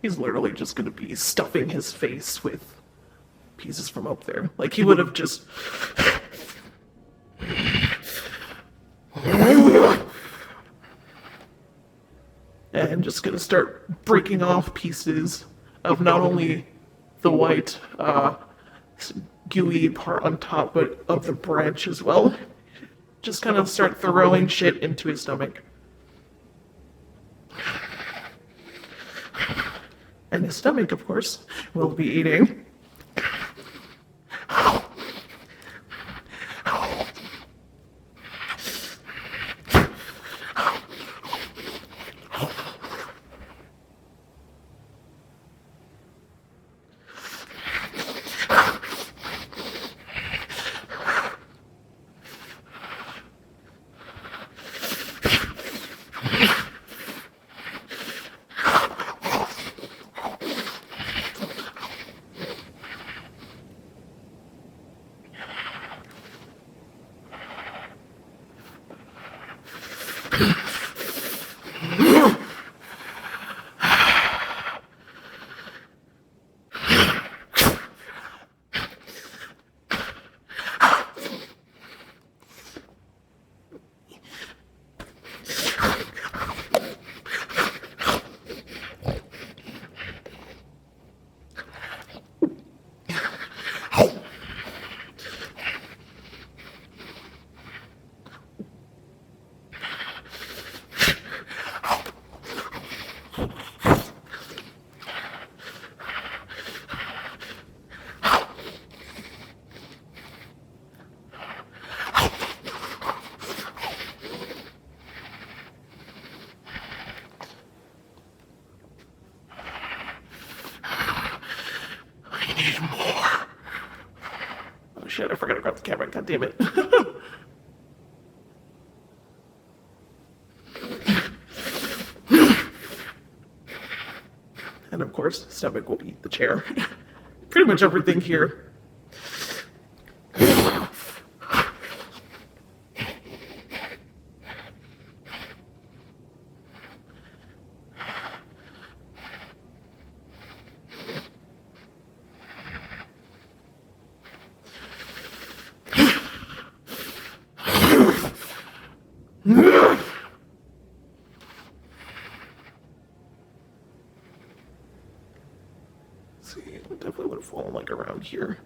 He's literally just gonna be stuffing his face with pieces from up there. Like he would have just and just gonna start breaking off pieces of not only the white gooey part on top, but of the branch as well. Just kind of start throwing shit into his stomach. And his stomach, of course, will be eating. Shit, I forgot to grab the camera. God damn it. And of course, stomach will eat the chair. Pretty much everything here. See, it definitely would have fallen like around here.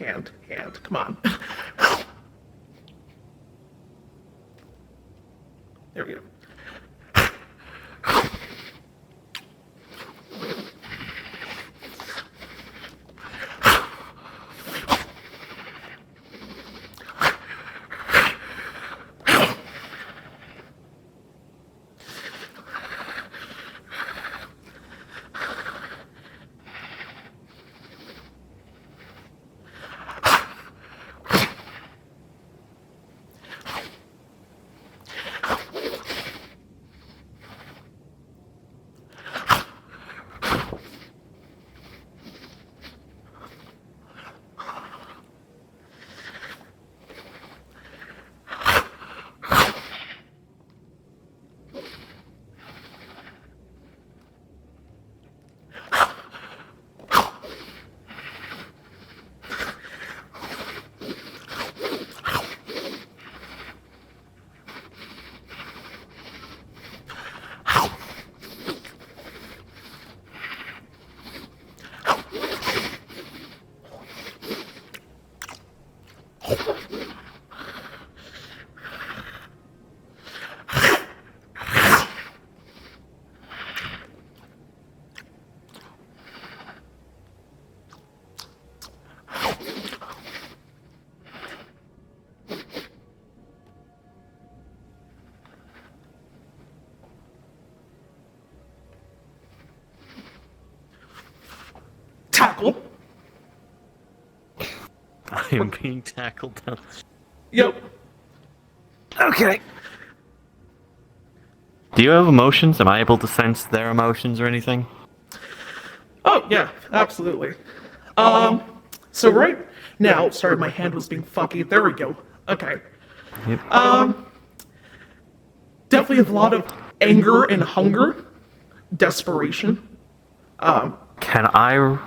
hand. Come on. There we go. Tackle. I am being tackled down. Yep. Okay. Do you have emotions? Am I able to sense their emotions or anything? Oh, yeah, absolutely. So right now, sorry, my hand was being funky. There we go. Okay. Yep. Definitely a lot of anger and hunger, desperation. Can I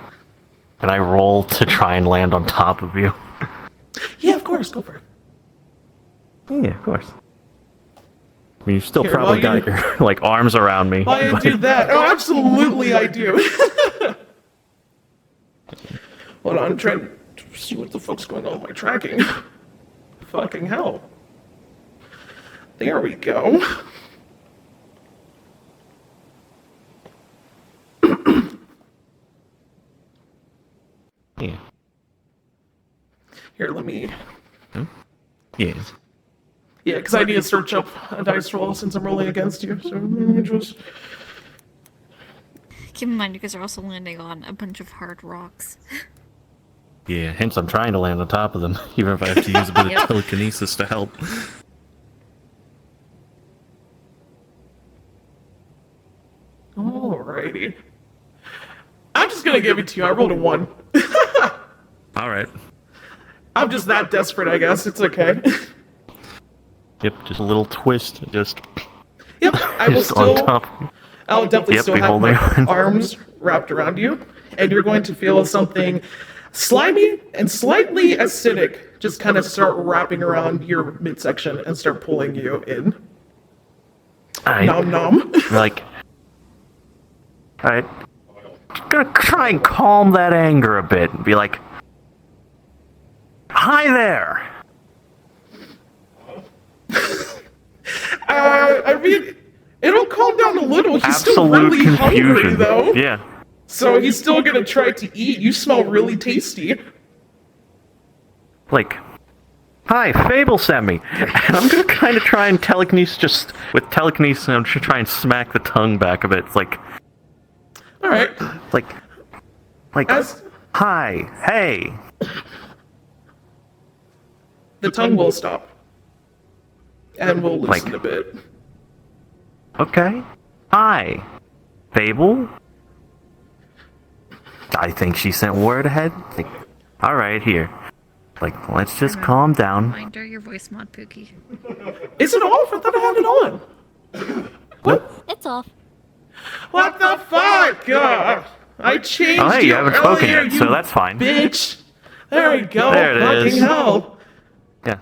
roll to try and land on top of you? Yeah, of course, go for it. Yeah, of course. I mean, you've still Here, probably while got your like arms around me. I but- do that. Oh, absolutely, I do. Hold on, I'm trying to see what the fuck's going on with my tracking. Fucking hell. There we go. Yeah. Here, let me... Yeah. Yeah, because I need to search up a dice roll since I'm rolling against you. So let me just... Keep in mind, you guys are also landing on a bunch of hard rocks. Yeah. Hence, I'm trying to land on top of them, even if I have to use a bit of Yep. telekinesis to help. Alrighty. I'm just gonna give it to you. I rolled a 1. All right. I'm just that desperate, I guess. It's okay. Yep. Just a little twist. Just Yep, I will just on still... top. I'll definitely Yep, still be have holding my on. arms wrapped around you, and you're going to feel something slimy and slightly acidic just kind of start wrapping around your midsection and start pulling you in. Nom nom. Like, alright. Gonna try and calm that anger a bit and be like, hi there! I mean, it'll calm down a little. He's still Absolute really hungry, confusion. though. Yeah. So he's still gonna try to eat. You smell really tasty. Like, hi, Fable sent me. And I'm gonna kind of try and telekinesis, with telekinesis, I'm just try and smack the tongue back of it. It's like, Alright. like, As hi, hey. the tongue will stop. And we'll loosen Like- a bit. Okay. Hi, Fable. I think she sent word ahead. Like, all right, here. Like, let's just calm down. Reminder, your voice mod, Pookie. Is it off? I thought I had it on. Nope. It's off. What the fuck? I changed Oh, hey, you haven't spoken earlier, yet, you so that's fine. Bitch. There we go. There it Fucking is. hell. Yeah.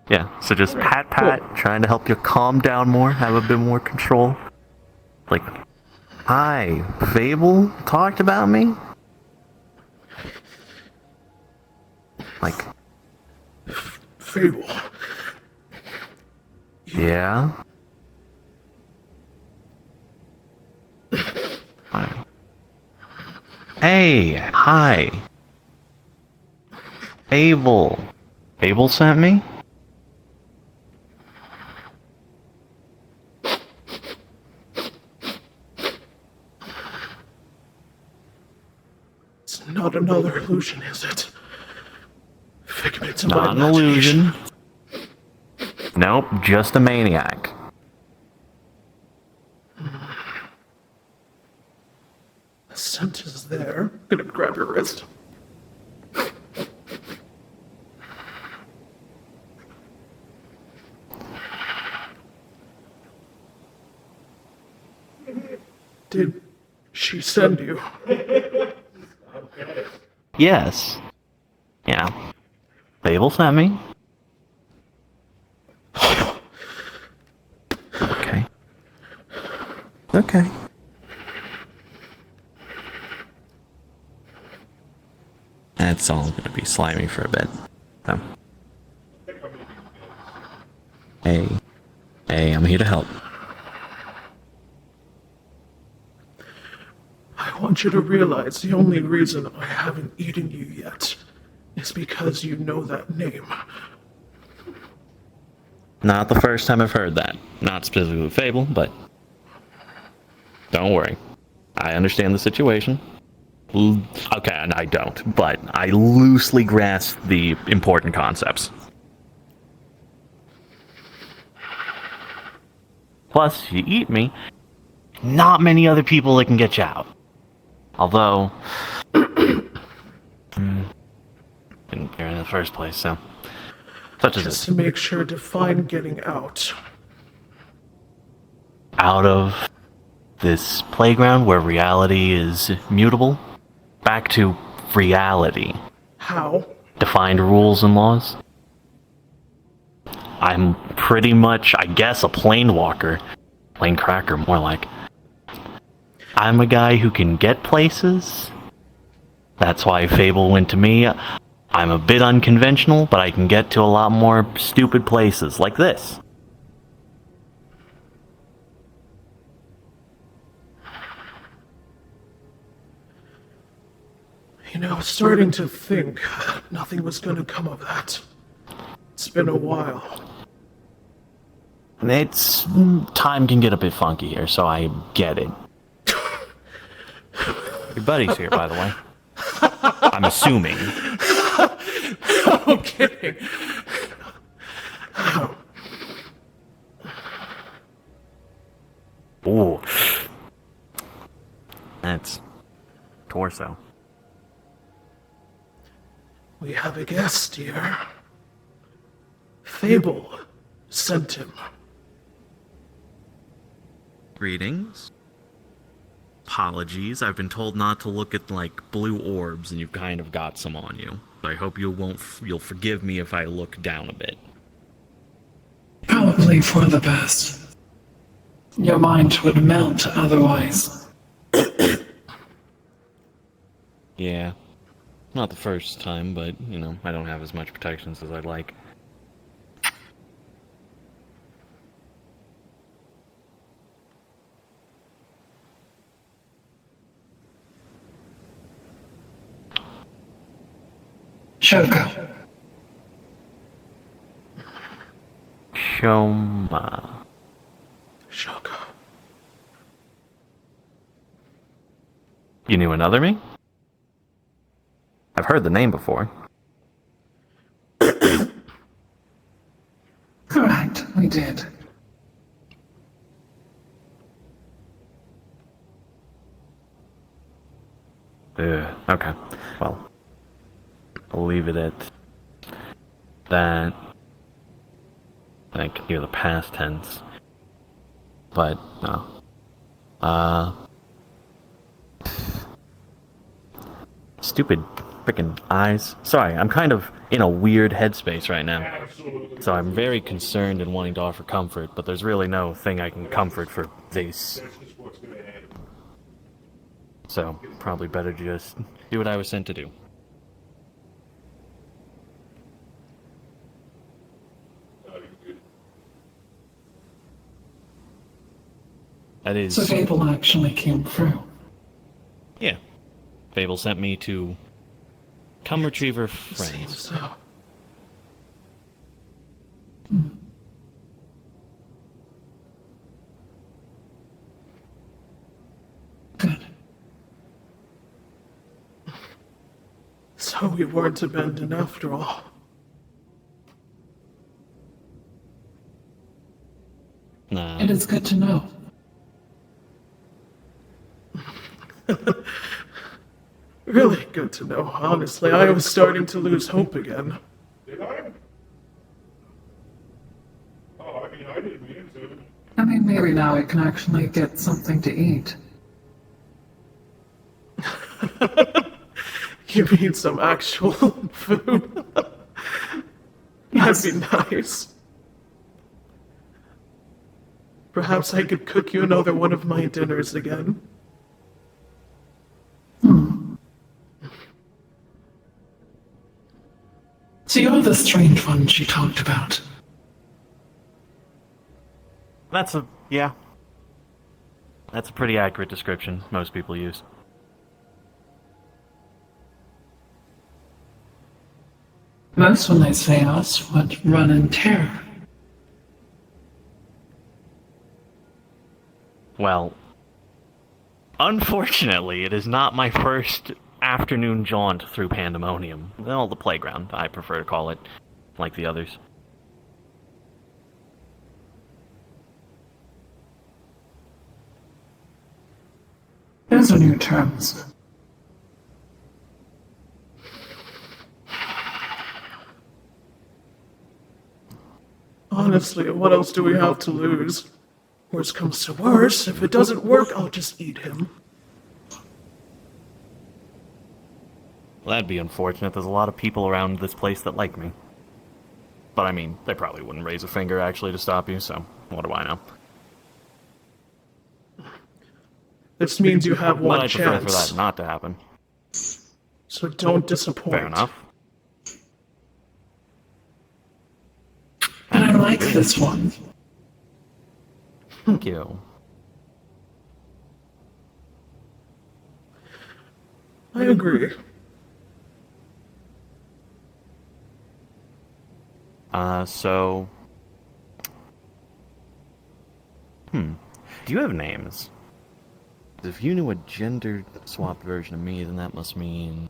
Yeah, so just pat, trying to help you calm down more, have a bit more control. Like, hi, Fable talked about me? Like, Fable. yeah? Fine. Hey, hi. Fable. Fable sent me? It's not another illusion, is it? Figment of my Not an imagination. illusion. Nope, just a maniac. The scent is there. I'm gonna grab your wrist. Did she send you? Yes. Yeah. Fable sent me. Okay. Okay. That's all gonna be slimy for a bit. So. Hey. Hey, I'm here to help. I want you to realize the only reason I haven't eaten you yet is because you know that name. Not the first time I've heard that. Not specifically with Fable, but don't worry. I understand the situation. Okay, and I don't, but I loosely grasp the important concepts. Plus, you eat me, not many other people that can get you out. Although, didn't care in the first place, so such as Just it. to make sure to find getting out. Out of this playground where reality is mutable, back to reality. How? Defined rules and laws. I'm pretty much, I guess, a plane walker. Plane cracker, more like. I'm a guy who can get places. That's why Fable went to me. I'm a bit unconventional, but I can get to a lot more stupid places, like this. You know, starting to think nothing was gonna come of that. It's been a while. It's time can get a bit funky here, so I get it. Your buddy's here, by the way. I'm assuming. I'm kidding. Ooh. That's torso. We have a guest here. Fable sent him. Greetings. Apologies, I've been told not to look at, like, blue orbs, and you've kind of got some on you. I hope you'll forgive me if I look down a bit. Probably for the best. Your mind would melt otherwise. Yeah. Not the first time, but, you know, I don't have as much protections as I'd like. Shoko. Shoma. Shoko. You knew another me? I've heard the name before. Correct, we did. Okay. Well, I'll leave it at that. I can hear the past tense. But, no. Stupid freaking eyes. Sorry, I'm kind of in a weird headspace right now. So I'm very concerned and wanting to offer comfort, but there's really no thing I can comfort for this. So, probably better just do what I was sent to do. That is... So Fable actually came through. Yeah. Fable sent me to come retrieve her Seems friends. so. Good. So we weren't abandoned after all. Nah. It is good to know. Really good to know. Honestly, I was starting to lose hope again. Did I? Oh, I mean, I didn't mean to. I mean, maybe now I can actually get something to eat. You mean some actual food? That'd be nice. Perhaps I could cook you another one of my dinners again. So you're the strange one she talked about. That's a... yeah. That's a pretty accurate description most people use. Most when they say us would run in terror. Well, unfortunately, it is not my first afternoon jaunt through Pandemonium. Well, the playground, I prefer to call it, like the others. Those are new terms. Honestly, what else do we have to lose? Worst comes to worst, if it doesn't work, I'll just eat him. Well, that'd be unfortunate. There's a lot of people around this place that like me. But I mean, they probably wouldn't raise a finger actually to stop you, so what do I know? This means you have But one I prefer for chance. that not to happen. So don't disappoint. Fair enough. And I like this one. Thank you. I agree. So... Do you have names? If you knew a gender-swapped version of me, then that must mean...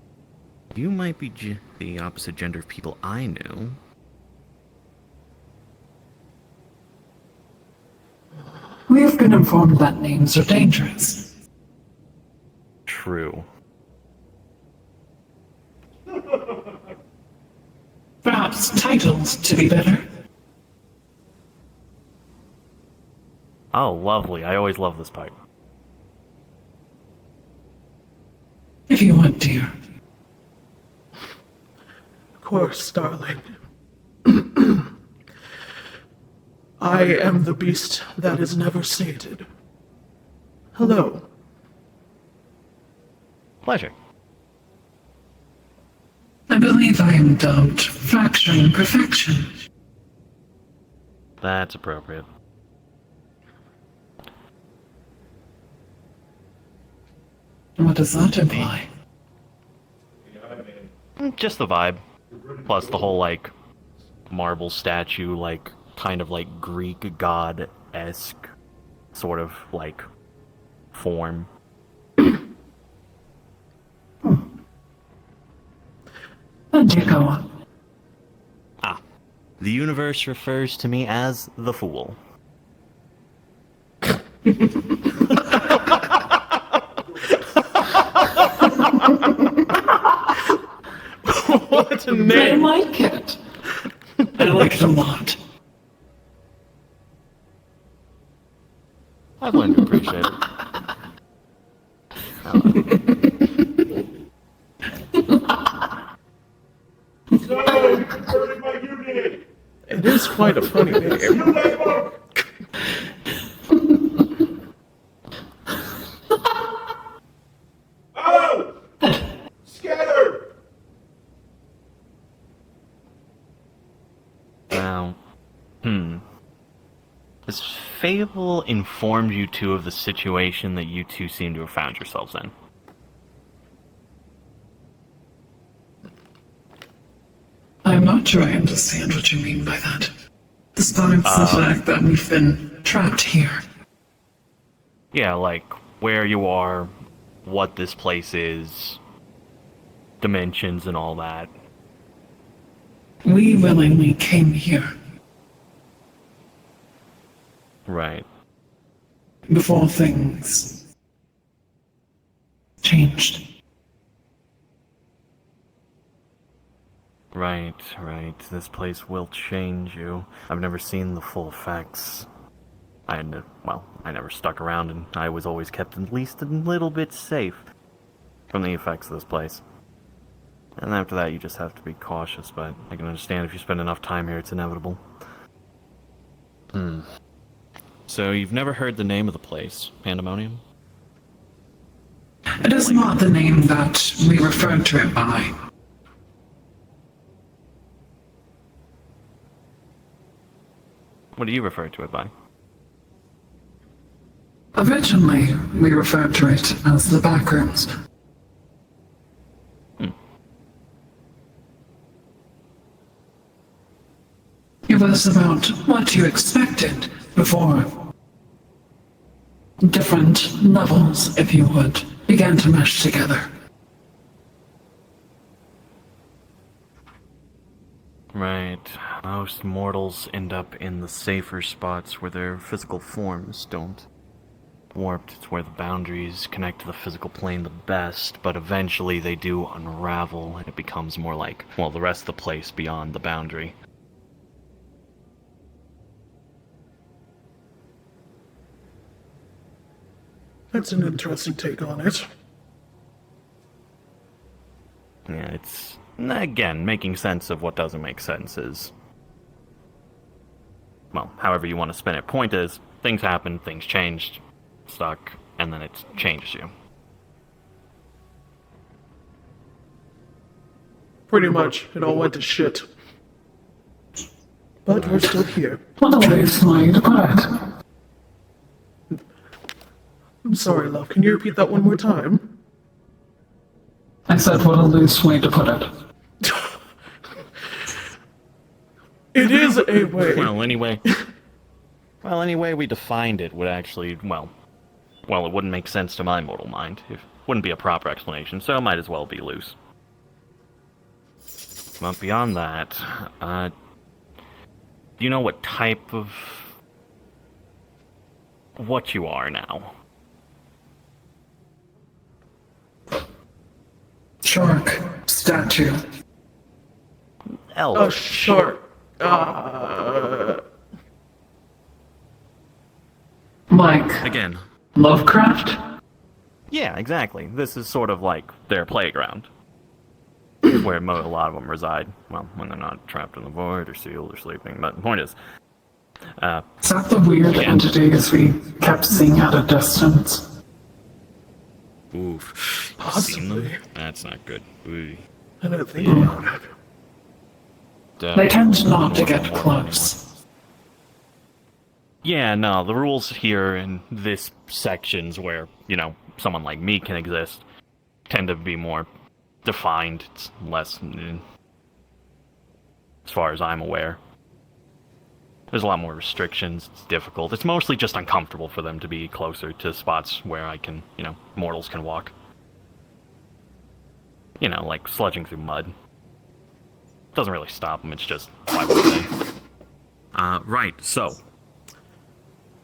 you might be the opposite gender of people I knew. We have been informed that names are dangerous. True. Perhaps titles to be better. Oh, lovely. I always love this pipe. If you want, dear. Of course, darling. I am the beast that is never sated. Hello. Pleasure. I believe I am dubbed Fracturing Perfection. That's appropriate. What does that imply? Just the vibe. Plus the whole, like, marble statue, like, kind of like Greek god-esque sort of, like, form. Then you go on. Ah. The universe refers to me as the Fool. What a I name! like it. I like it a lot. I've learned to appreciate it. No, you converted my unit! It is quite a funny name. You labor! Oh! Scatter! Now, Is Fable informed you two of the situation that you two seem to have found yourselves in? I'm not sure I understand what you mean by that. Despite the fact that we've been trapped here. Yeah, like where you are, what this place is, dimensions and all that. We willingly came here Right. before things changed. Right. This place will change you. I've never seen the full effects. I never stuck around, and I was always kept at least a little bit safe from the effects of this place. And after that, you just have to be cautious, but I can understand if you spend enough time here, it's inevitable. So you've never heard the name of the place, Pandemonium? It is not the name that we referred to it by. What do you refer to it by? Originally, we referred to it as the backrooms. It was about what you expected before different levels, if you would, began to mesh together. Right. Most mortals end up in the safer spots where their physical forms don't. Warped, it's where the boundaries connect to the physical plane the best, but eventually they do unravel, and it becomes more like, well, the rest of the place beyond the boundary. That's an interesting take on it. Yeah, it's, again, making sense of what doesn't make sense is, well, however you want to spin it. Point is, things happen, things changed, stuck, and then it changes you. Pretty much, it all went to shit. But we're still here. What a nice way to put it. I'm sorry, love. Can you repeat that one more time? I said what a loose way to put it. It is a way. Well, anyway we defined it would actually, well, it wouldn't make sense to my mortal mind. It wouldn't be a proper explanation, so it might as well be loose. But beyond that, do you know what type of... what you are now? Shark. Statue. Elf. Oh, sure. Like Again. Lovecraft? Yeah, exactly. This is sort of like their playground. Where a lot of them reside. Well, when they're not trapped in the void or sealed or sleeping. But the point is... Is that the weird entities we kept seeing at a distance? Oof. You've seen them? That's not good. Ooh. I don't think about it. They tend not to get close. Yeah, no, the rules here in this section's where, someone like me can exist tend to be more defined. It's less, as far as I'm aware. There's a lot more restrictions. It's difficult. It's mostly just uncomfortable for them to be closer to spots where I can, mortals can walk. Like sludging through mud. Doesn't really stop them, it's just, why would they? Right, so.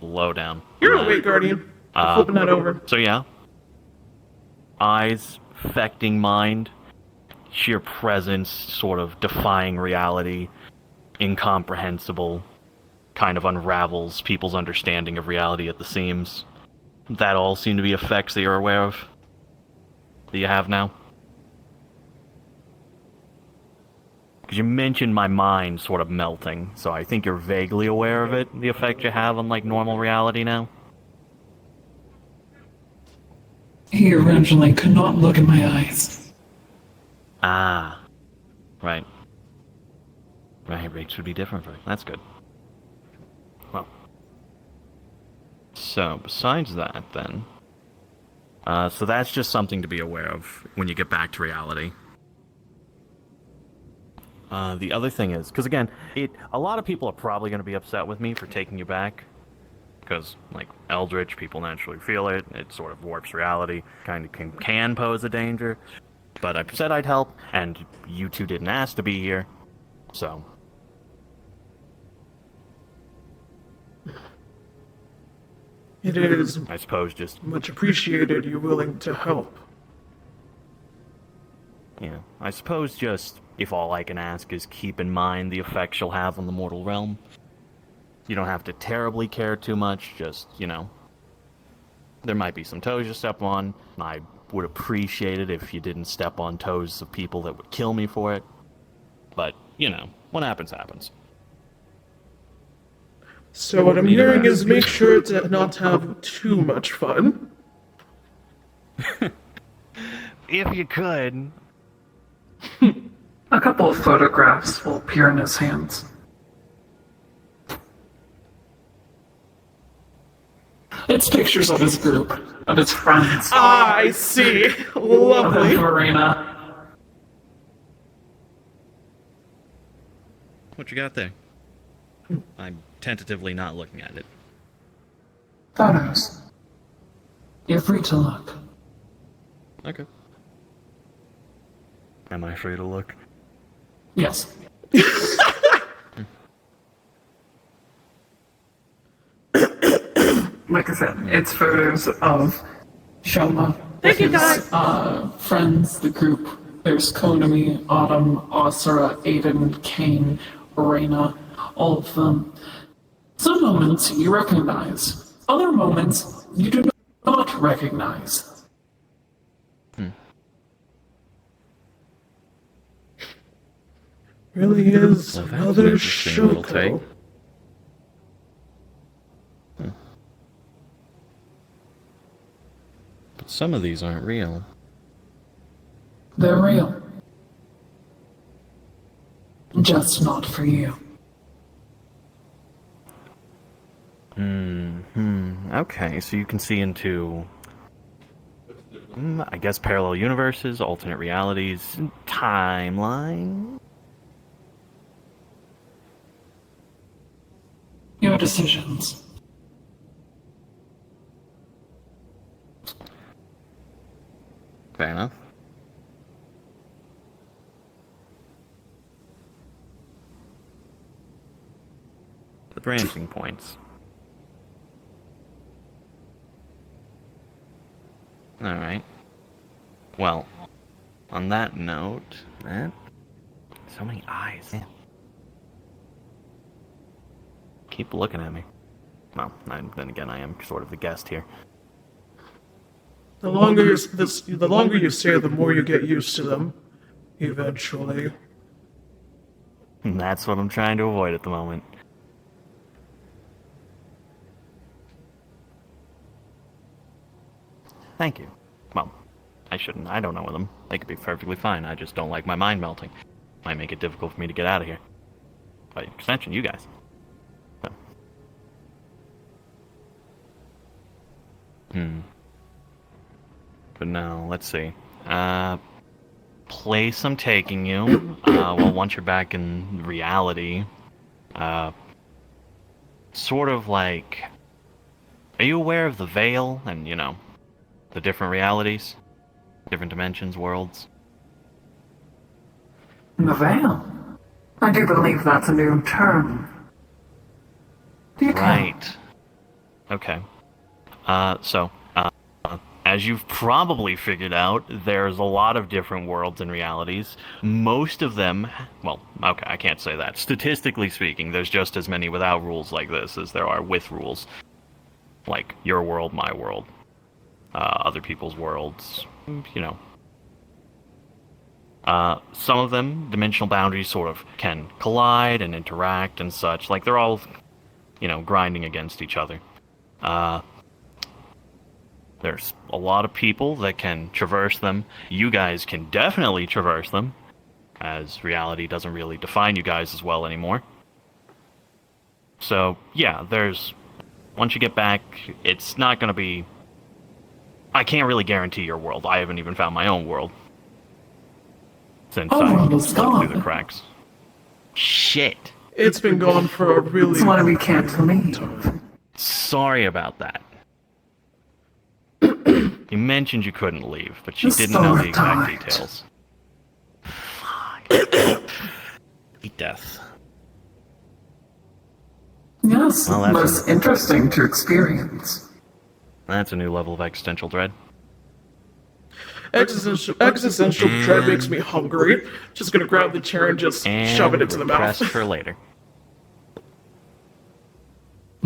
Lowdown. You're awake, Guardian. I'm flipping that over. So yeah. Eyes affecting mind. Sheer presence, sort of defying reality. Incomprehensible. Kind of unravels people's understanding of reality at the seams. That all seem to be effects that you're aware of? That you have now? Because you mentioned my mind sort of melting, so I think you're vaguely aware of it, the effect you have on, normal reality now? He originally could not look in my eyes. Ah. Right. Right, rates would be different for you. That's good. Well. So, besides that, then... so that's just something to be aware of when you get back to reality. The other thing is, because again, a lot of people are probably going to be upset with me for taking you back. Because, like, Eldritch, people naturally feel it. It sort of warps reality. Kind of can pose a danger. But I said I'd help, and you two didn't ask to be here. So... It is I suppose just... much appreciated you willing to help. Yeah, I suppose just, if all I can ask is keep in mind the effects you'll have on the mortal realm. You don't have to terribly care too much, just, you know... There might be some toes you step on, and I would appreciate it if you didn't step on toes of people that would kill me for it. But, you know, what happens, happens. So what I'm hearing is make sure to not have too much fun. If you could... A couple of photographs will appear in his hands. It's pictures of his group, of his friends. Ah, I see. Lovely. Of Arena. What you got there? I'm tentatively not looking at it. Photos. You're free to look. Okay. Am I free to look? Yes. Like I said, it's photos of Shoma. Thank you, his, guys. Friends, the group. There's Konami, Autumn, Asura, Aiden, Kane, Arena, all of them. Some moments you recognize. Other moments you do not recognize. Really is Well, that's an another interesting little take. Shoko. But some of these aren't real. They're real. Just not for you. Okay, so you can see into... I guess parallel universes, alternate realities, timeline... Your decisions. Fair enough. The branching points. Alright. Well, on that note, so many eyes. Man. Keep looking at me. Well, then again, I am sort of the guest here. The longer you stay, the more you get used to them. Eventually. And that's what I'm trying to avoid at the moment. Thank you. Well, I shouldn't. I don't know them. They could be perfectly fine. I just don't like my mind melting. Might make it difficult for me to get out of here. By extension, you guys. So. But no, let's see. Place I'm taking you. Well, once you're back in reality, sort of like... Are you aware of the veil and, you know, the different realities? Different dimensions, worlds? The veil? I do believe that's a new term. Do you Right. Okay. As you've probably figured out, there's a lot of different worlds and realities. Most of them, well, okay, I can't say that. Statistically speaking, there's just as many without rules like this as there are with rules. Like, your world, my world. Other people's worlds, you know. Some of them, dimensional boundaries sort of can collide and interact and such. Like, they're all, you know, grinding against each other. There's a lot of people that can traverse them. You guys can definitely traverse them, as reality doesn't really define you guys as well anymore. So, yeah, there's once you get back, it's not gonna be... I can't really guarantee your world. I haven't even found my own world. Since Oh, I well, it's slipped through the gone. cracks. Shit! It's been gone for a really... That's why we can't leave. Sorry about that. You mentioned you couldn't leave, but she Just didn't know the so exact tired. details. Fuck. Eat death. Yes, Well, that's most interesting to experience. That's a new level of existential dread. Existential dread makes me hungry. Just gonna grab the chair and just shove it into the mouth. Repressed for later.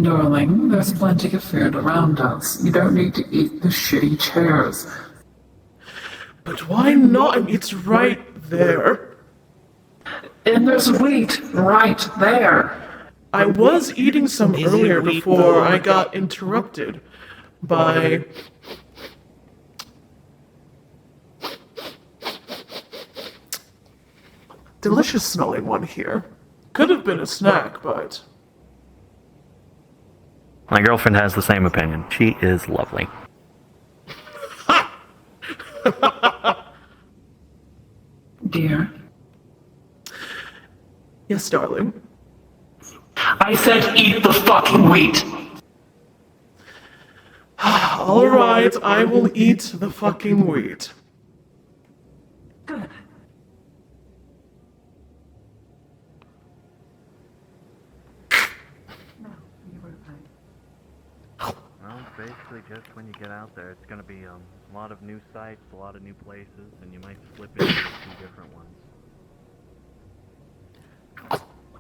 Darling, there's plenty of food around us. You don't need to eat the shitty chairs. But why not? I mean, it's right there. And there's wheat right there. I was eating some Is it earlier wheat, before though? I got interrupted by... delicious smelling one here. Could have been a snack, but... My girlfriend has the same opinion. She is lovely. Dear, Yes, darling. I said eat the fucking wheat. Alright, I will eat the fucking wheat. Good. Well, basically just when you get out there, it's going to be a lot of new sights, a lot of new places, and you might slip into a few different ones.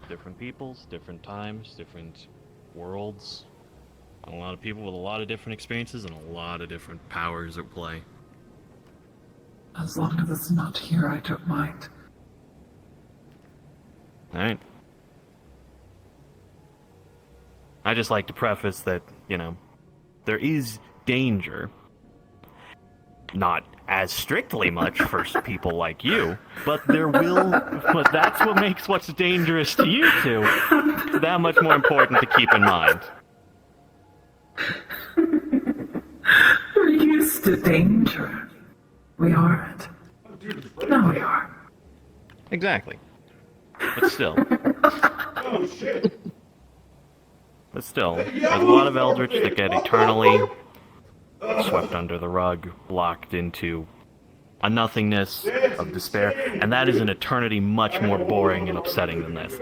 Different peoples, different times, different worlds. A lot of people with a lot of different experiences and a lot of different powers at play. As long as it's not here, I don't mind. Alright. I just like to preface that, you know, there is danger. Not as strictly much for people like you, but but that's what makes what's dangerous to you two that much more important to keep in mind. We're used to danger. We aren't. Now we are. Exactly. But still. Oh shit! But still, there's a lot of eldritch that get eternally swept under the rug, locked into a nothingness of despair, and that is an eternity much more boring and upsetting than this.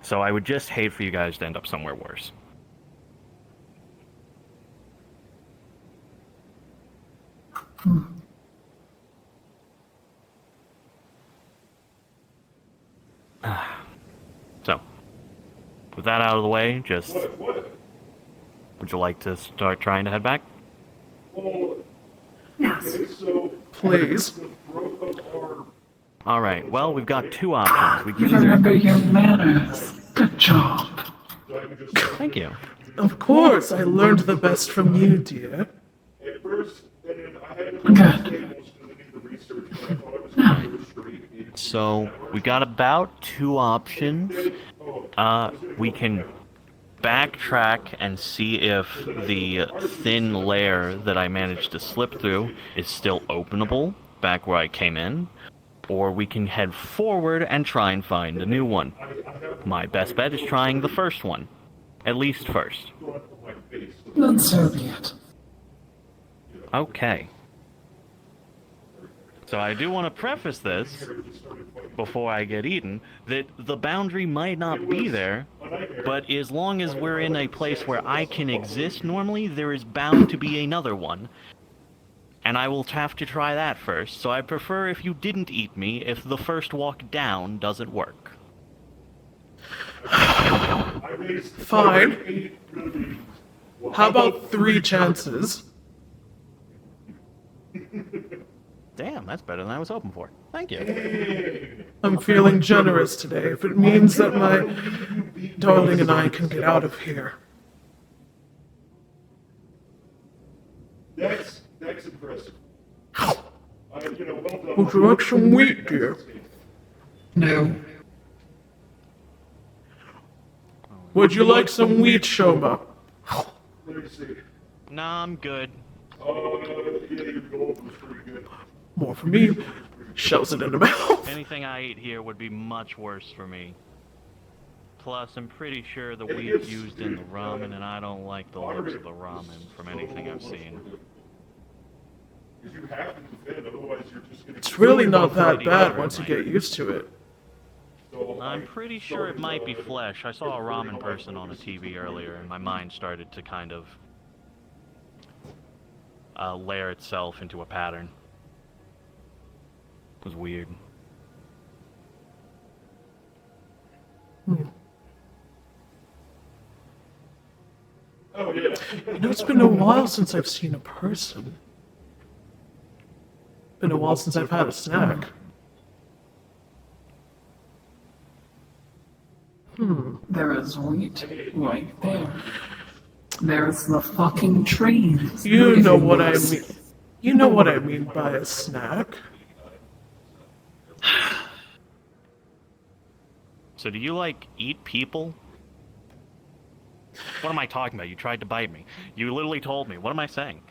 So I would just hate for you guys to end up somewhere worse. So, with that out of the way, just... What? Would you like to start trying to head back? Oh, Yes. okay, so Please. the growth of our Alright, well, we've got two options. We You can either... remember your manners. Good job. Thank you. Of course, I learned the best from you, dear. at first, and I had to Good. tables to do the research, and I thought I was going to go straight. So, we got about two options. We can backtrack and see if the thin layer that I managed to slip through is still openable back where I came in, or we can head forward and try and find a new one. My best bet is trying the first one, at least first. Then so be it. Okay. So I do want to preface this, before I get eaten, that the boundary might not be there, but as long as we're in a place where I can exist normally, there is bound to be another one. And I will have to try that first, so I prefer if you didn't eat me if the first walk down doesn't work. Fine. How about 3 chances? Damn, that's better than I was hoping for. Thank you. I'm feeling generous today, if it means that my darling and I can get out of here. That's impressive. Well done. Would you like some wheat, dear? No. Would you like some wheat, Shoma? Let me see. Nah, I'm good. Yeah, your gold was pretty good. More for me. Shoves it in her mouth. Anything I eat here would be much worse for me. Plus, I'm pretty sure the wheat's used in the ramen, and I don't like the looks of the ramen from anything I've seen. Because you have to defend, otherwise you're just gonna... It's really not that bad once you get used to it. I'm pretty sure it might be flesh. I saw a ramen person on a TV earlier, and my mind started to kind of layer itself into a pattern. It was weird. Oh, yeah. You know, it's been a while since I've seen a person. Been a while since I've had a snack. There is wheat right there. There's the fucking trains. You know what I mean. You know what I mean by a snack. So do you, like, eat people? What am I talking about? You tried to bite me. You literally told me. What am I saying?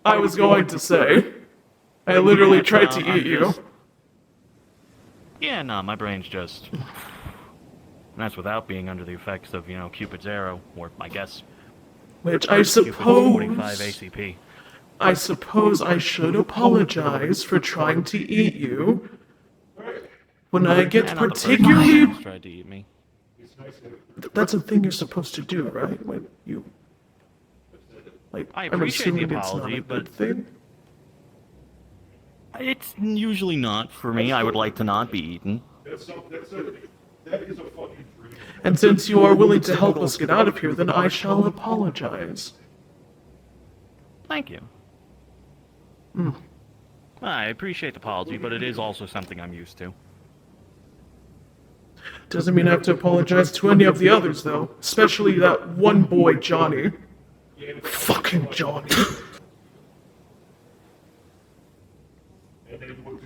I was going to say. I literally tried to eat you. Yeah, nah, my brain's just... And that's without being under the effects of, you know, Cupid's arrow, or I guess... Which I Cupid's 45 suppose... ACP. I suppose I should apologize for trying to eat you. When I get And not the first time particularly... someone's tried to eat me. That's a thing you're supposed to do, right? When you... Like, I I'm appreciate the assuming it's not apology, a good but- thing. It's usually not for me. I would like to not be eaten. That is a fucking dream. And since you are willing to help us get out of here, then I shall apologize. Thank you. I appreciate the apology, but it is also something I'm used to. Doesn't mean I have to apologize to any of the others, though. Especially that one boy, Johnny. Fucking Johnny.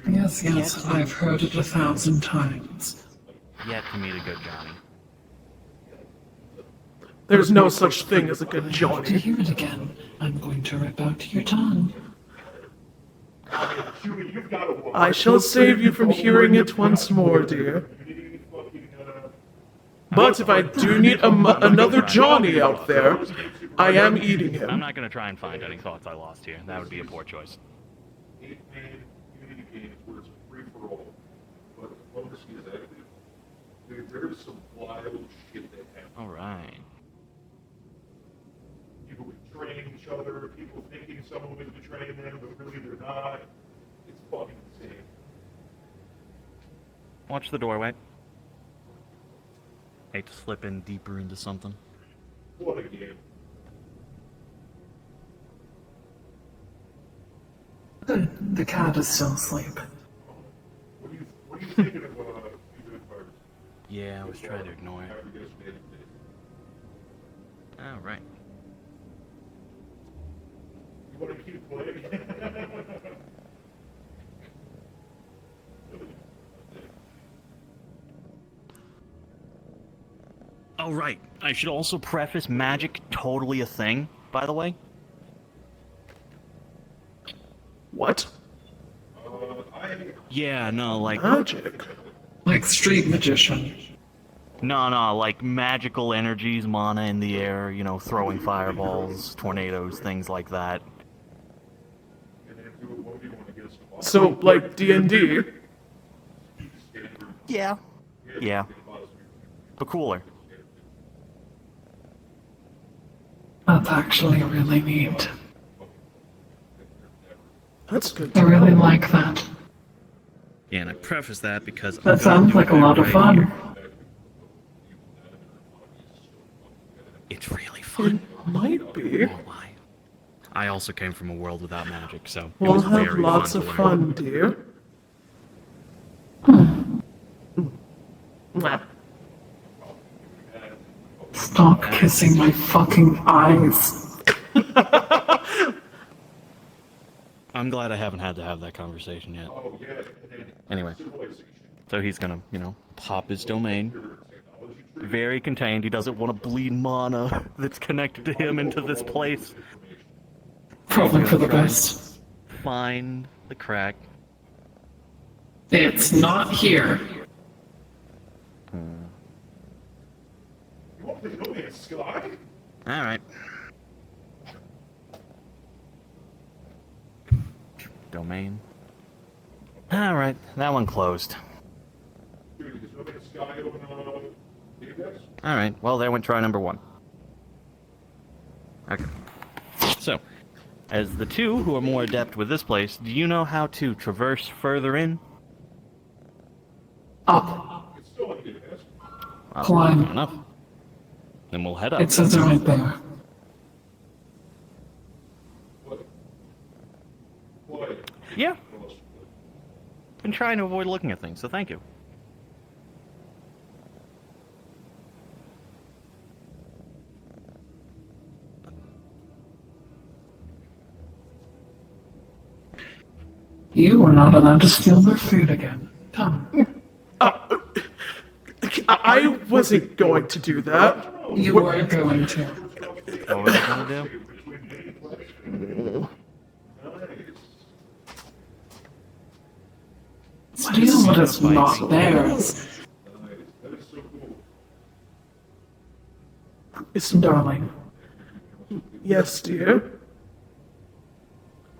Yes, I've heard it 1,000 times. Yet to meet a good Johnny. There's no such thing as a good To Johnny. hear it again, I'm going to rip out your tongue. Chewie, you've got to I shall save you from hearing it once more, dear. But if I do meet another Johnny out there, I am eating I'm him. not going to try and find any thoughts I lost here. That would be a poor choice. 8-man community games where it's free for all. But diplomacy is active. Dude, there's some wild shit that happens. Alright. People betraying each other, people thinking someone was betraying them, but really they're not. It's fucking insane. Watch the doorway. Hate to slip in deeper into something. What a game. The cat is still asleep. What are you thinking of Fugitive Fires? Yeah, I was trying to ignore it. After yesterday's day? Alright. You want to keep playing? Oh, right. I should also preface magic totally a thing, by the way. What? Yeah, no, like... Magic? Like street magician. No, like magical energies, mana in the air, you know, throwing fireballs, tornadoes, things like that. So, like D&D? Yeah. Yeah. But cooler. That's actually really neat. That's good. I really like that. Yeah, and I preface that because... That sounds like a lot of fun. It's really fun. It might be. I won't lie. I also came from a world without magic, so it We'll was have very lots fun of to learn. fun, dear. Mwah. Stop kissing my fucking eyes. I'm glad I haven't had to have that conversation yet. Anyway, so he's gonna, you know, pop his domain. very contained. He doesn't want to bleed mana that's connected to him into this place. Probably for the best. Find the crack. It's not here. You want the No Man's Sky? Alright. Domain. Alright, that one closed. Dude, is No Man's Sky on database? Alright, well, there went try number 1. Okay. So, as the two who are more adept with this place, do you know how to traverse further in? Up. It's still on database. Climb. Fair enough. Then we'll head up. It says it right there. What? Yeah. Been trying to avoid looking at things, so thank you. You are not allowed to steal their food again. Come. I wasn't going to do that. You were going to. What was I gonna do? Steal what is not theirs. That is so cool. Darling, Yes, dear.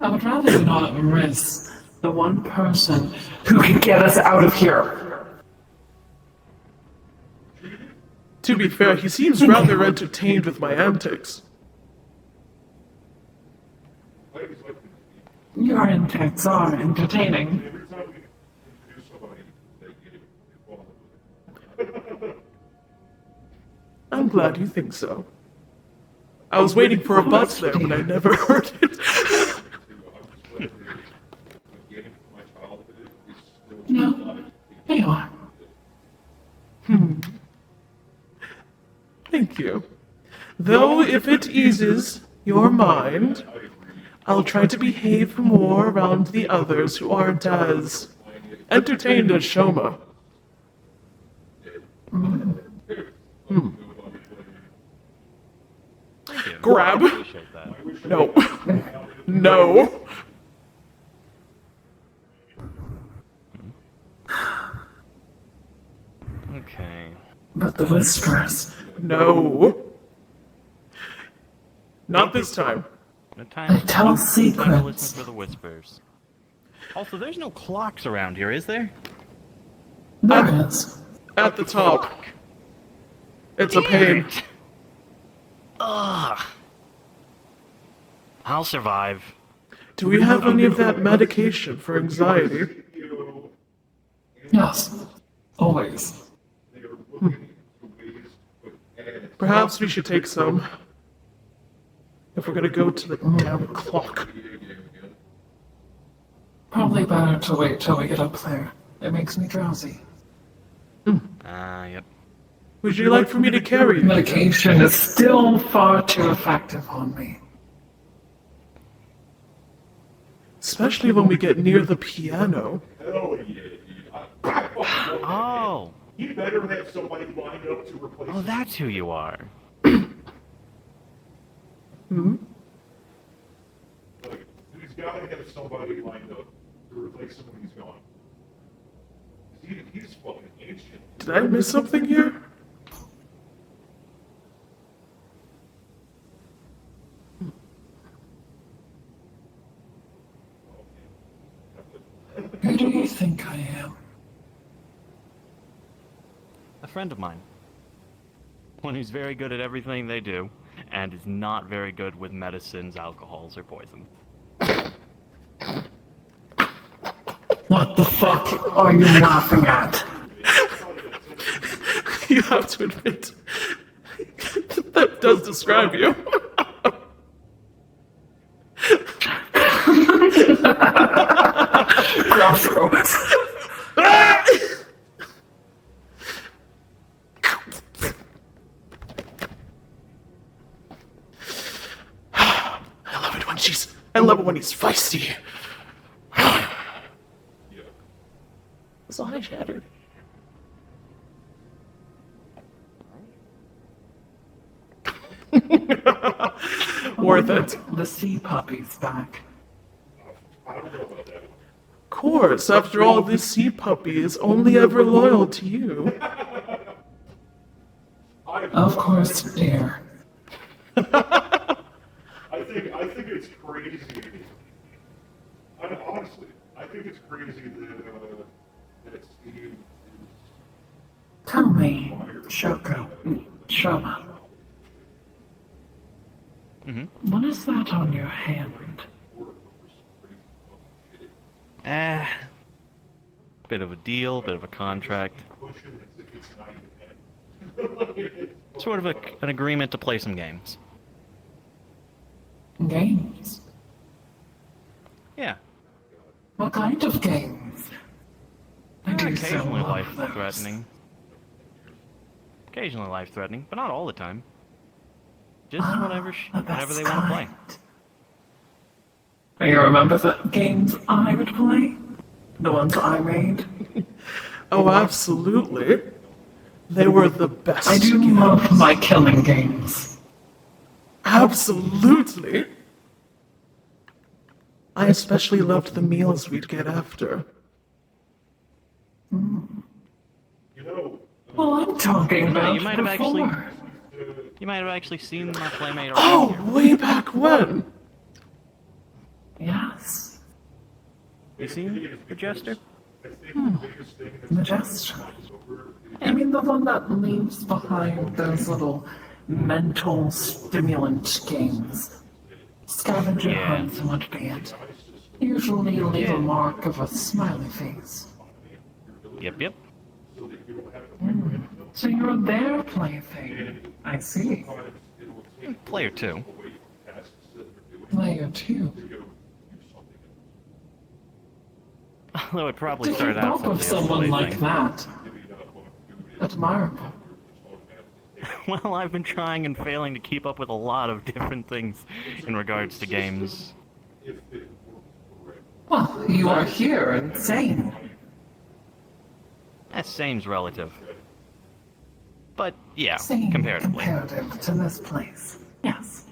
I would rather you not risk the one person who can get us out of here. To be fair, he seems rather entertained with my antics. Ladies like to Your antics are entertaining. every time we introduce somebody, they get involved with it. I'm glad you think so. I was waiting for a buzz there, but I never heard it. I'm just glad the game from my childhood is still No, they are. Thank you. Though if it eases your mind, I'll try to behave more around the others who aren't as entertained as Shoma. Thank you. Grab. I appreciate that. No. No. Okay. But the whispers. No. Not this time. No time They tell to secrets. listen for the whispers. Also, there's no clocks around here, is there? There is. At the top. It's a pain. Ugh. I'll survive. Do we have any of that medication for anxiety? Yes. Always. They are looking for ways to put ads Perhaps we should take some. If we're gonna go to the damn clock. Probably better to wait till we get up there. It makes me drowsy. Yep. Would you like for me to carry you? Medication is still far too effective on me. Especially when we get near the piano. Hell yeah, dude. I fucking love that Oh. man. You better have somebody lined up to replace Oh, him. that's who you are. Like, he's got to have somebody lined up to replace him when he's gone. He's fucking ancient. Did I miss something here? Who do you think I am? A friend of mine. One who's very good at everything they do, and is not very good with medicines, alcohols, or poison. What the fuck are you laughing at? You have to admit, that does describe you. I love it when he's feisty. His eye shattered. Worth it. The sea puppy's back. I don't know about that. Of course, after all, this sea puppy is only ever loyal to you. Of course, dear. I think it's crazy. Honestly, I think it's crazy that Steve is Tell me, Shoma. What is that on your hand? Bit of a deal, bit of a contract. pushing as if it's not even happening. Sort of an agreement to play some games. Games? Yeah. What kind of games? I do so Occasionally love those. life-threatening. Occasionally life-threatening, but not all the time. Just whatever The whatever best they want to play. kind. You remember the games I would play? The ones I made? Oh, absolutely. They were the best. I do games. love my killing games. Absolutely. I especially loved the meals we'd get after. You know, Well, I'm talking about you might have actually- before. You might have actually seen my playmate around Oh, here. way back when. Yes, You seen the Jester? I think the biggest thing that's the gesture. I mean, the one that leaves behind those little mental stimulant games. Scavenger Yeah. hunts would be it. Usually leave a mark of a smiley face. Yep. So you're their plaything. I see. Player 2. Player 2. Although it probably To started keep out up with as a someone like plaything. that. Admirable. Well, I've been trying and failing to keep up with a lot of different things in regards to games. Well, you are here and sane. That seems relative. But, yeah, Sane comparatively. comparative to this place. Yes.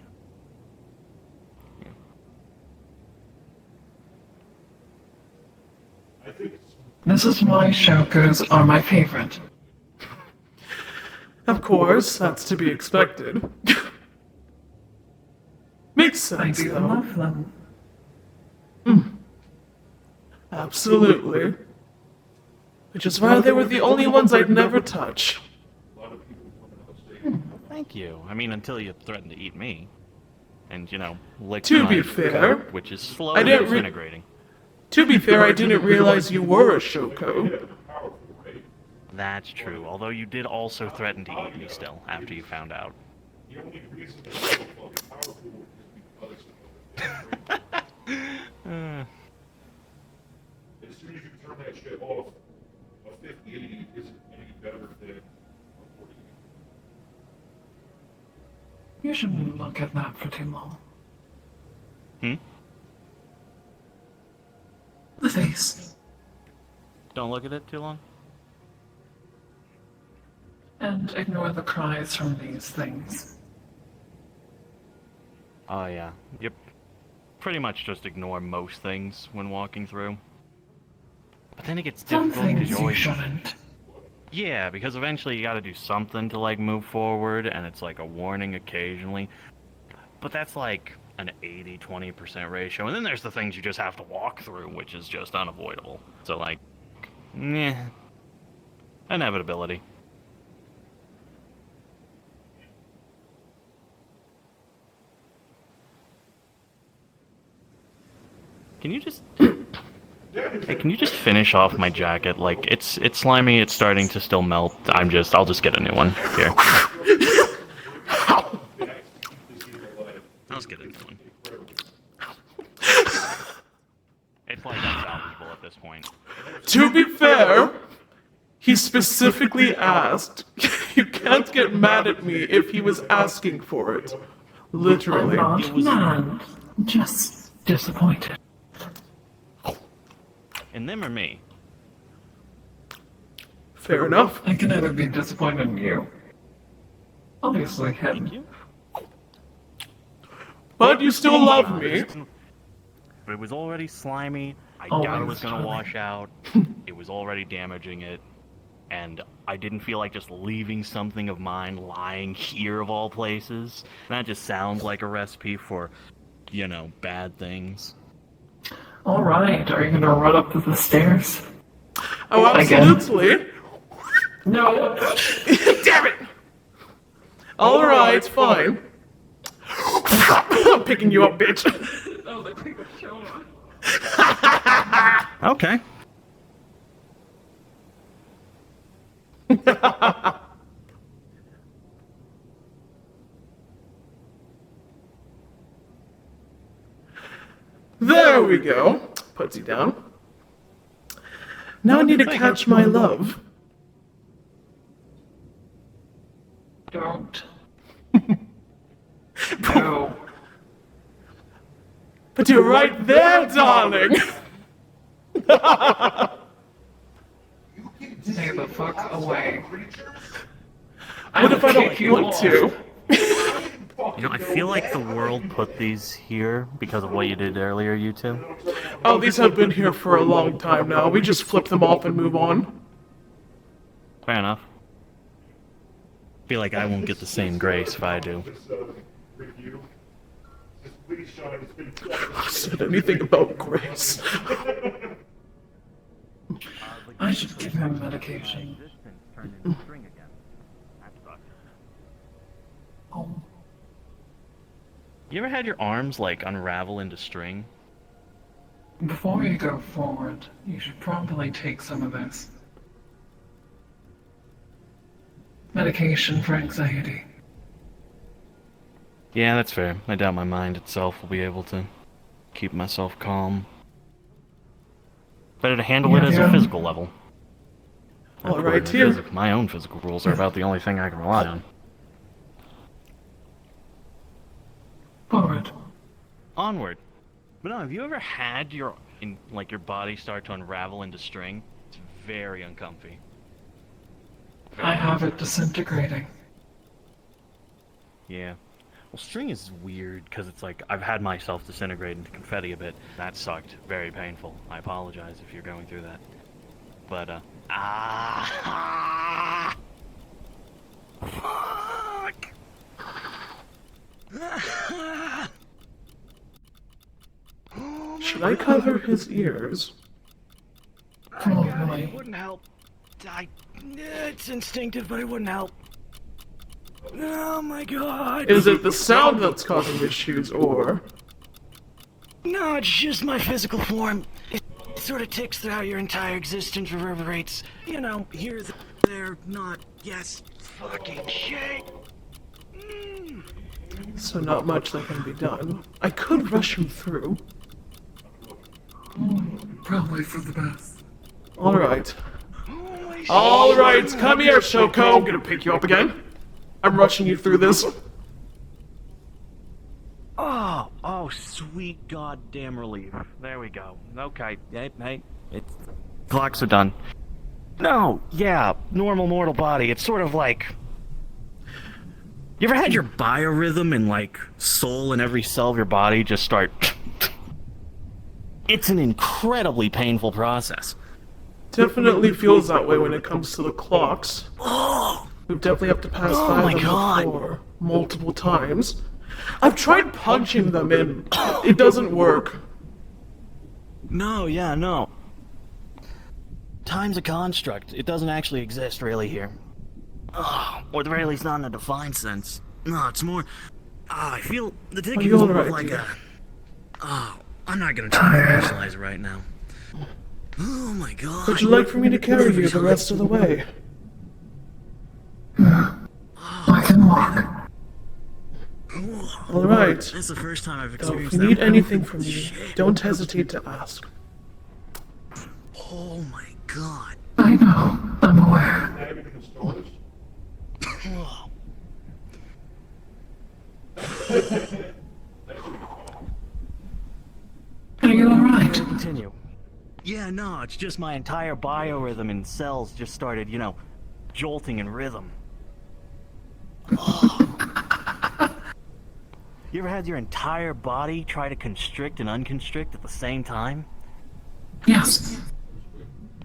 I think it's This is why Shokas are my favorite. Of course, that's to be expected. Makes I sense, do though. love them. Absolutely. Which is why they were the only ones I'd never touch. Thank you. I mean, until you threatened to eat me. And, lick To my be fair, coat, which is slowly didn't disintegrating. To be fair, I didn't realize you were a Shoko. That's true, although you did also threaten to eat me still, after you found out. the only reason it's so fucking powerful is because of it. As soon as you turn that shit off, a 50-80 isn't any better than a 40. You shouldn't look at that for too long. The face. Don't look at it too long? And ignore the cries from these things. Oh, yeah. You pretty much just ignore most things when walking through. But then it gets Some difficult because things you you always... shouldn't. Yeah, because eventually you gotta do something to, move forward, and it's like a warning occasionally. But that's like an 80-20% ratio. And then there's the things you just have to walk through, which is just unavoidable. So, inevitability. Can you just... Hey, can you just finish off my jacket? It's slimy, it's starting to still melt. I'll just get a new one. Here. I'll just get a new one. It's unsalvageable at this point. To be fair, he specifically asked. You can't get mad at me if he was asking for it. Literally. I'm not mad. Just disappointed. And them or me? Fair enough. I can never be disappointed in you. Obviously, him. You? But you still love me. But it was already slimy. I Oh, doubt it it was was gonna slimy. wash out. It was already damaging it. And I didn't feel like just leaving something of mine lying here of all places. That just sounds like a recipe for, you know, bad things. Alright, are you gonna run up the stairs? Oh, Again? absolutely. No! Damn it! Alright, fine. I'm picking you up, bitch. Oh, they picked up Shoma. Okay. There we go. Puts you down. Now I need to catch my love. Don't. No. But you're right there, darling. Stay the fuck away. What if I don't want to? You know, I feel like the world put these here because of what you did earlier, you two. Oh, these have been here for a long time now. We just flip them off and move on. Fair enough. Feel like I won't get the same grace if I do. Review. Just please, Sean, it's been I said anything about Grace. I should give him medication. Oh. You ever had your arms, like, unravel into string? Before you go forward, you should probably take some of this. Medication for anxiety. Yeah, that's fair. I doubt my mind itself will be able to keep myself calm. Better to handle it as a physical level. All right, here. My own physical rules are about the only thing I can rely on. Forward. Onward. But no, have you ever had your body start to unravel into string? It's very uncomfy. I have it disintegrating. Yeah. Well, string is weird because it's like I've had myself disintegrate into confetti a bit. That sucked. Very painful. I apologize if you're going through that. But fuck. Should I cover his ears? Probably. Wouldn't help. It's instinctive, but it wouldn't help. Oh my god. Is it the sound that's causing issues, or? No, it's just my physical form. It sort of ticks throughout your entire existence, reverberates. You know, here, there, not, yes, fucking shit. So not much that can be done. I could rush him through. Probably for the best. Alright. Alright, come here, Shoko. I'm gonna pick you up again. I'm rushing you through this. Oh, sweet goddamn relief. There we go. Okay, hey, it's... Clocks are done. No, yeah, normal mortal body. It's sort of like... You ever had your biorhythm and, like, soul in every cell of your body just start... It's an incredibly painful process. Definitely feels that way when it comes to the clocks. Oh! We definitely have to pass Oh by my them God. before, multiple times. I've tried punching them in. It doesn't work. No, yeah, no. Time's a construct. It doesn't actually exist really here. Or at the very least not in a defined sense. No, it's more... I feel the ticking you is all more right, like dear? I'm not gonna try to rationalize it right now. Oh my god. Would you like for me to carry you the rest of the way? I can walk. Alright. That's the first time I've So if experienced you that. need anything from me, don't hesitate to ask. Oh my god. I know. I'm aware. everything in storage. Oh. Are you alright? Continue. Yeah, no, it's just my entire biorhythm and cells just started, you know, jolting in rhythm. You ever had your entire body try to constrict and unconstrict at the same time? Yes.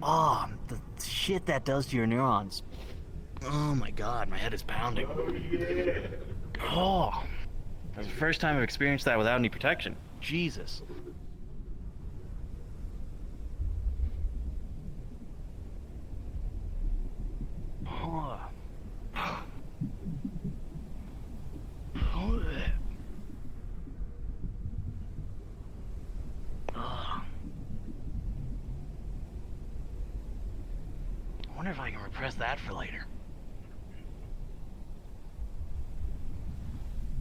Oh, the shit that does to your neurons. Oh my god, my head is pounding. Oh, that's the first time I've experienced that without any protection. Jesus. Oh. I wonder if I can repress that for later.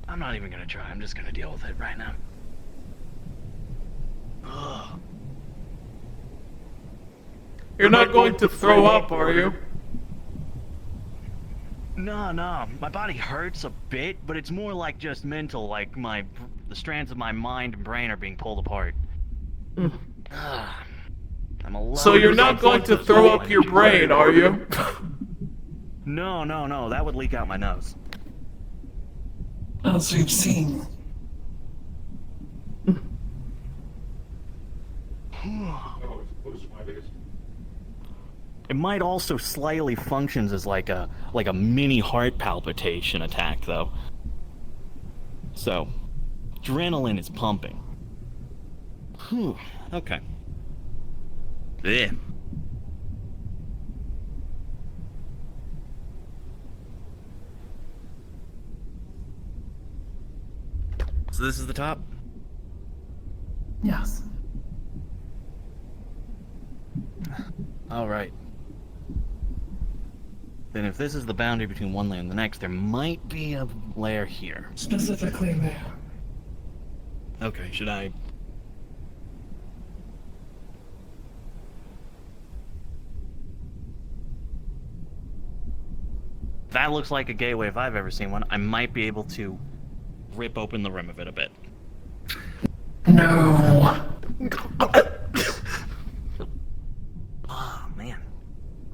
I'm not even gonna try, I'm just gonna deal with it right now. Ugh. You're not going to throw up, are you? No, my body hurts a bit, but it's more like just mental, like the strands of my mind and brain are being pulled apart. I'm a lot. So you're not going to throw up your brain, are you? No, that would leak out my nose. As we've seen. No, it's close to my biggest. It might also slightly functions as like a mini heart palpitation attack, though. So, adrenaline is pumping. Whew, okay. Yeah. So this is the top? Yes. Alright. Then if this is the boundary between one layer and the next, there might be a layer here. Specifically there. Okay, should I... That looks like a gateway if I've ever seen one. I might be able to rip open the rim of it a bit. No. Oh, man.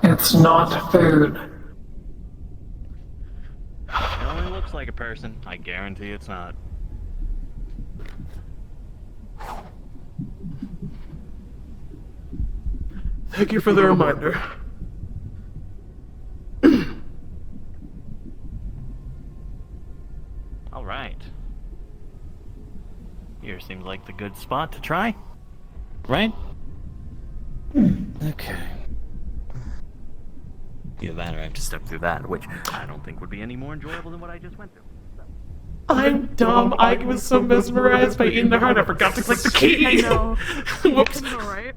It's not food. It only looks like a person. I guarantee it's not. Thank you for the reminder. Alright. Here seems like the good spot to try. Right? Okay. Either that or I have to step through that, which I don't think would be any more enjoyable than what I just went through. I'm dumb. I was so mesmerized by eating the heart, I forgot to click the key. I know. Whoops. Alright.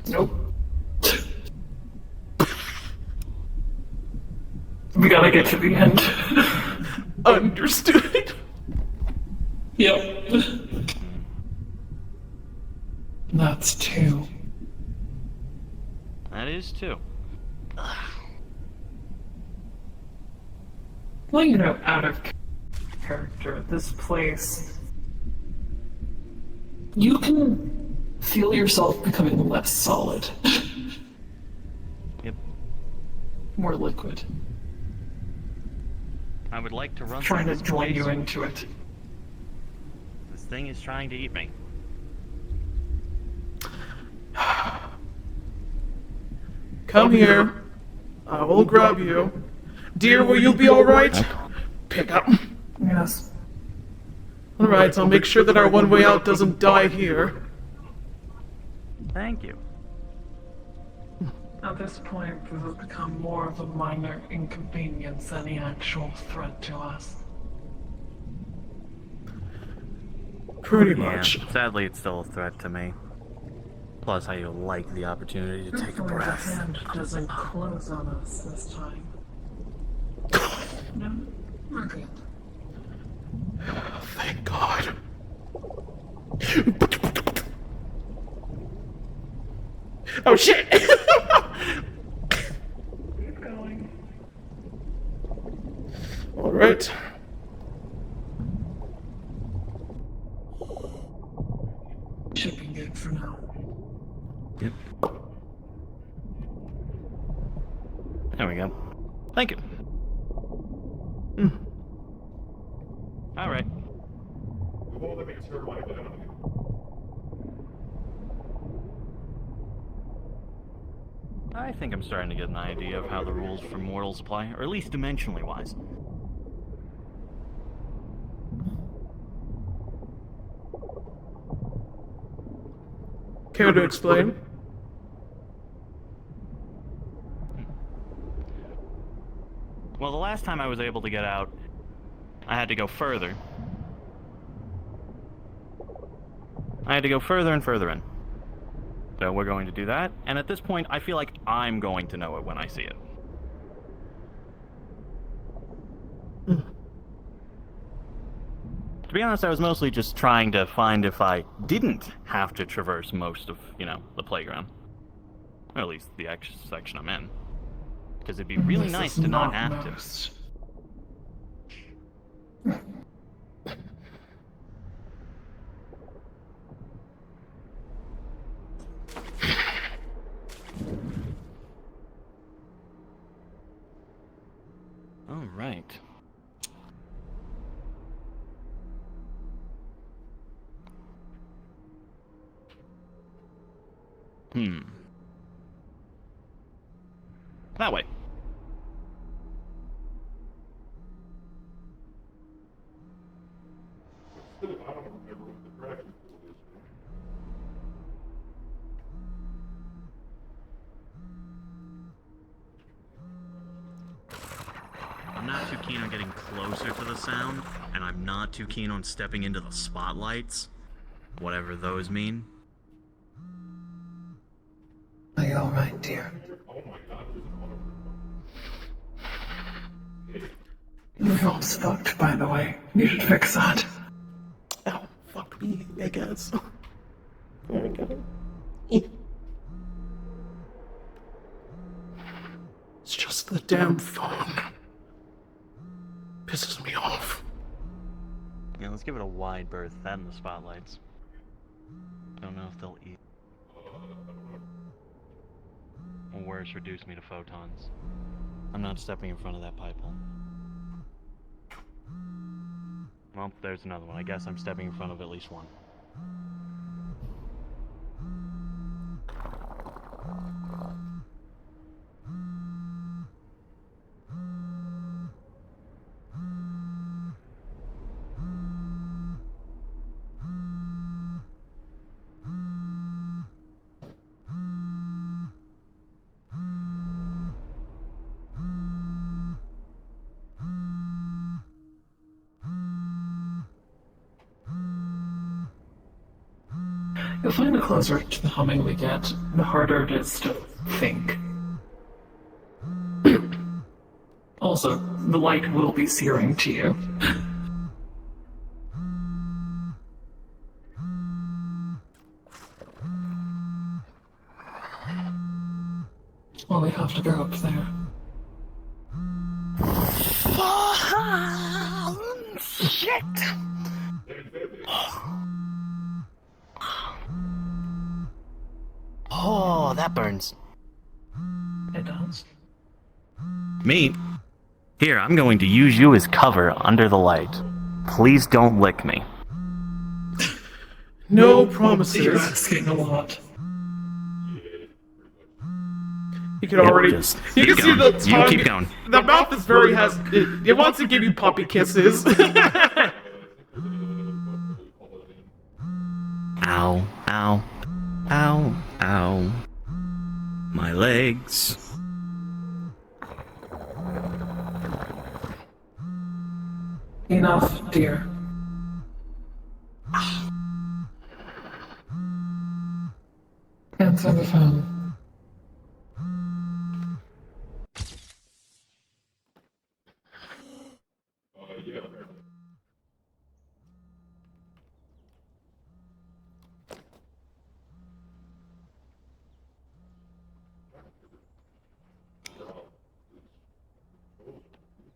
Nope. We gotta get to the end. Understood. Yep. That's 2. That is too. Well, you know, out of character, this place. You can feel yourself becoming less solid. Yep. More liquid. I would like to run Trying through to this join place. you into it. This thing is trying to eat me. Come here. I will grab you. Dear, will you be alright? Pick up. Yes. Alright, I'll make sure that our one way out doesn't die here. Thank you. At this point, this has become more of a minor inconvenience than the actual threat to us. Pretty Yeah, much. sadly it's still a threat to me. Plus, I like the opportunity to take a Hopefully the breath. hand doesn't close on us this time. No? We're good. Thank God. Oh shit! Keep going. Alright. Should be good for now. Yep. There we go. Thank you. All right. You won't let me turn my back on you. I think I'm starting to get an idea of how the rules for mortals apply, or at least dimensionally wise. Care to explain? Well, the last time I was able to get out, I had to go further. I had to go further and further in. So we're going to do that, and at this point, I feel like I'm going to know it when I see it. To be honest, I was mostly just trying to find if I didn't have to traverse most of, the playground. Or at least the section I'm in. Because it'd be really nice to not have to. All right. That way. Still, I don't remember what the traffic rule is. I'm not too keen on getting closer to the sound, and I'm not too keen on stepping into the spotlights, whatever those mean. Are you alright, dear? Oh my god, there's an Your phone's fucked, by the way. You should fix that. Oh, fuck me, I guess. There we go. It's just the damn phone. Pisses me off. Yeah, let's give it a wide berth, that and the spotlights. Don't know if they'll eat. Or worse, reduce me to photons. I'm not stepping in front of that pipe hole. Well, there's another one. I guess I'm stepping in front of at least one. You'll find the closer to the humming we get, the harder it is to think. Also, the light will be searing to you. Well, we have to go up there. Shit! Oh, that burns. It does. Me? Here, I'm going to use you as cover under the light. Please don't lick me. No You're promises. asking a lot. You can already. just You can keep see the going. tongue. You keep going. The mouth is very it wants to give you puppy kisses. Ow, ow, ow, ow. My legs. Enough, dear. Answer the phone.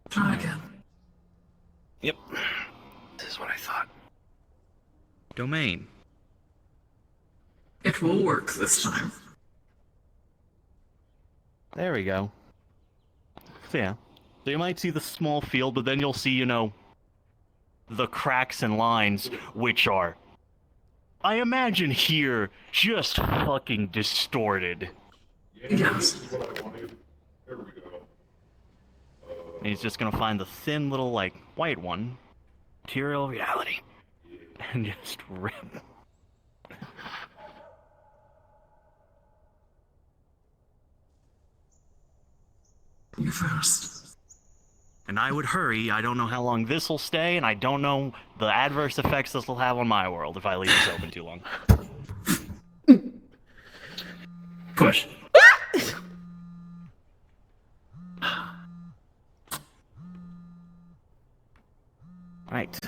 Try again. Yep. This is what I thought. Domain. It will work this time. There we go. So yeah, So you might see the small field, but then you'll see, you know, the cracks and lines, which are, I imagine here, just fucking distorted. Yeah, Yes. this is what I wanted. There we go. And he's just gonna find the thin little, like, white one, material reality, and just rip. You first. And I would hurry. I don't know how long this will stay, and I don't know the adverse effects this will have on my world if I leave this open too long. Push. Right.